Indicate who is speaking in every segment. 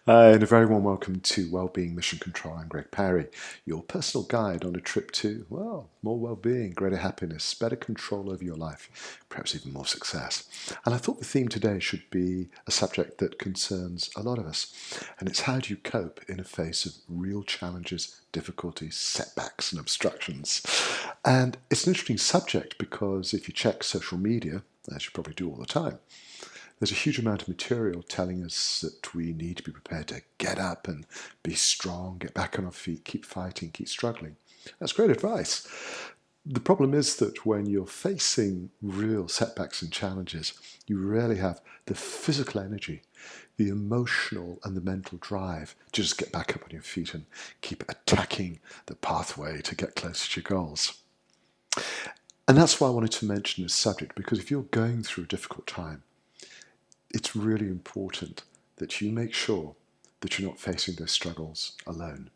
Speaker 1: Hi, and a very warm welcome to Wellbeing Mission Control. I'm Greg Parry, your personal guide on a trip to, well, more well-being, greater happiness, better control over your life, perhaps even more success. And I thought the theme today should be a subject that concerns a lot of us, and it's how do you cope in the face of real challenges, difficulties, setbacks, and obstructions. And it's an interesting subject because if you check social media, as you probably do all the time, there's a huge amount of material telling us that we need to be prepared to get up and be strong, get back on our feet, keep fighting, keep struggling. That's great advice. The problem is that when you're facing real setbacks and challenges, you rarely have the physical energy, the emotional and the mental drive to just get back up on your feet and keep attacking the pathway to get closer to your goals. And that's why I wanted to mention this subject, because if you're going through a difficult time, it's really important that you make sure that you're not facing those struggles alone.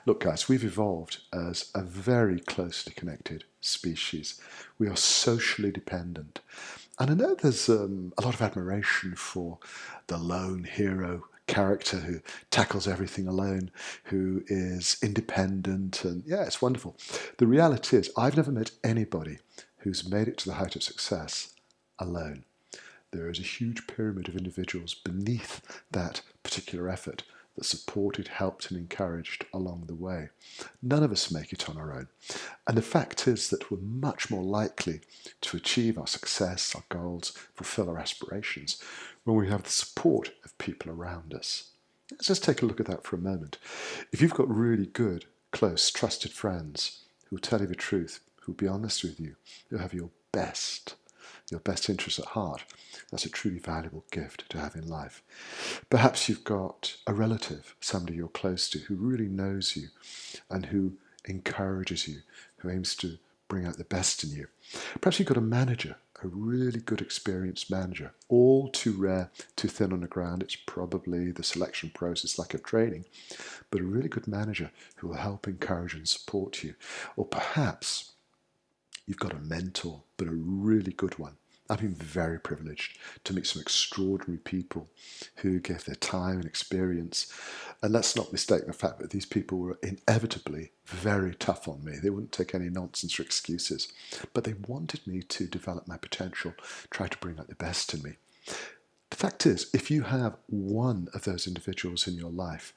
Speaker 1: Look, guys, we've evolved as a very closely connected species. We are socially dependent. And I know there's a lot of admiration for the lone hero character who tackles everything alone, who is independent, and yeah, it's wonderful. The reality is, I've never met anybody who's made it to the height of success alone. There is a huge pyramid of individuals beneath that particular effort that supported, helped, and encouraged along the way. None of us make it on our own. And the fact is that we're much more likely to achieve our success, our goals, fulfill our aspirations when we have the support of people around us. Let's just take a look at that for a moment. If you've got really good, close, trusted friends who will tell you the truth, who will be honest with you, who have your best interests at heart, that's a truly valuable gift to have in life. Perhaps you've got a relative, somebody you're close to, who really knows you and who encourages you, who aims to bring out the best in you. Perhaps you've got a manager, a really good experienced manager. All too rare, too thin on the ground. It's probably the selection process, like of training, but a really good manager who will help encourage and support you. Or perhaps you've got a mentor, but a really good one. I've been very privileged to meet some extraordinary people who give their time and experience. And let's not mistake the fact that these people were inevitably very tough on me. They wouldn't take any nonsense or excuses, but they wanted me to develop my potential, try to bring out the best in me. The fact is, if you have one of those individuals in your life,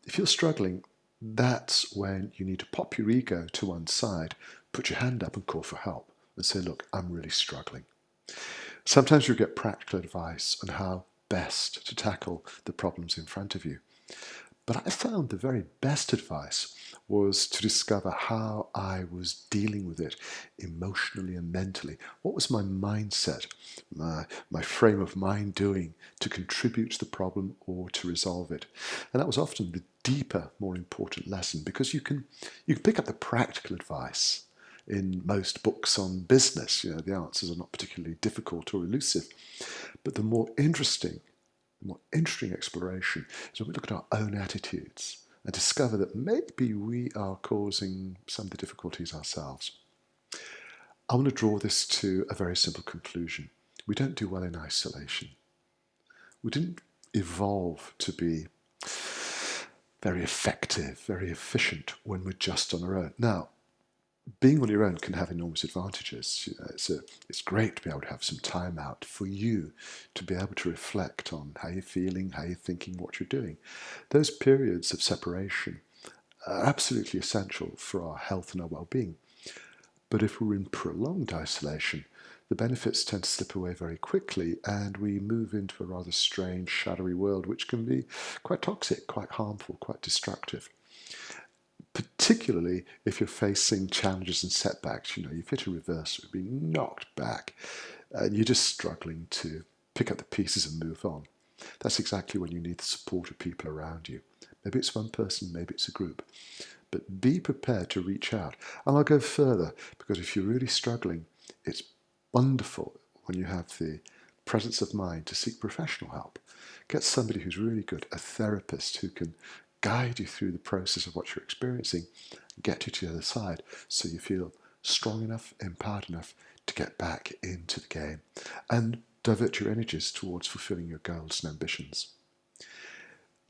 Speaker 1: if you're struggling, that's when you need to pop your ego to one side, put your hand up and call for help and say, look, I'm really struggling. Sometimes you get practical advice on how best to tackle the problems in front of you. But I found the very best advice was to discover how I was dealing with it emotionally and mentally. What was my mindset, my frame of mind doing to contribute to the problem or to resolve it? And that was often the deeper, more important lesson, because you can pick up the practical advice in most books on business. You know, the answers are not particularly difficult or elusive. But the more interesting exploration is when we look at our own attitudes and discover that maybe we are causing some of the difficulties ourselves. I want to draw this to a very simple conclusion. We don't do well in isolation. We didn't evolve to be very effective, very efficient when we're just on our own. Now, being on your own can have enormous advantages. You know, it's great to be able to have some time out for you to be able to reflect on how you're feeling, how you're thinking, what you're doing. Those periods of separation are absolutely essential for our health and our well-being. But if we're in prolonged isolation, the benefits tend to slip away very quickly and we move into a rather strange, shadowy world, which can be quite toxic, quite harmful, quite destructive. Particularly if you're facing challenges and setbacks. You know, you've hit a reverse, you've been knocked back, and you're just struggling to pick up the pieces and move on. That's exactly when you need the support of people around you. Maybe it's one person, maybe it's a group. But be prepared to reach out. And I'll go further, because if you're really struggling, it's wonderful when you have the presence of mind to seek professional help. Get somebody who's really good, a therapist who can guide you through the process of what you're experiencing, get you to the other side so you feel strong enough, empowered enough to get back into the game and divert your energies towards fulfilling your goals and ambitions.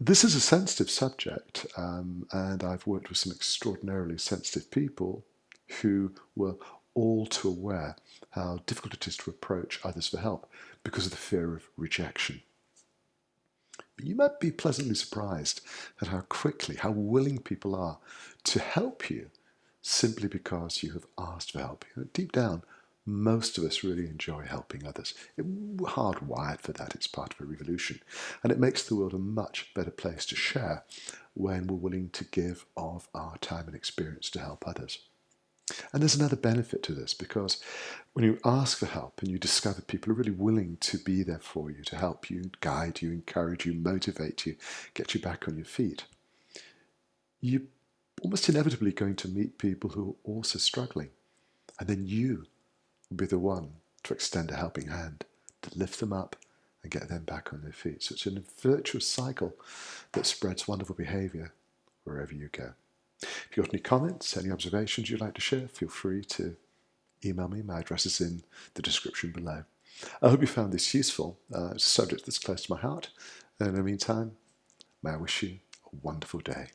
Speaker 1: This is a sensitive subject, and I've worked with some extraordinarily sensitive people who were all too aware how difficult it is to approach others for help because of the fear of rejection. But you might be pleasantly surprised at how quickly, how willing people are to help you simply because you have asked for help. Deep down, most of us really enjoy helping others. We're hardwired for that. It's part of a revolution. And it makes the world a much better place to share when we're willing to give of our time and experience to help others. And there's another benefit to this, because when you ask for help and you discover people are really willing to be there for you, to help you, guide you, encourage you, motivate you, get you back on your feet, you're almost inevitably going to meet people who are also struggling. And then you will be the one to extend a helping hand, to lift them up and get them back on their feet. So it's a virtuous cycle that spreads wonderful behavior wherever you go. If you've got any comments, any observations you'd like to share, feel free to email me. My address is in the description below. I hope you found this useful. It's a subject that's close to my heart. And in the meantime, may I wish you a wonderful day.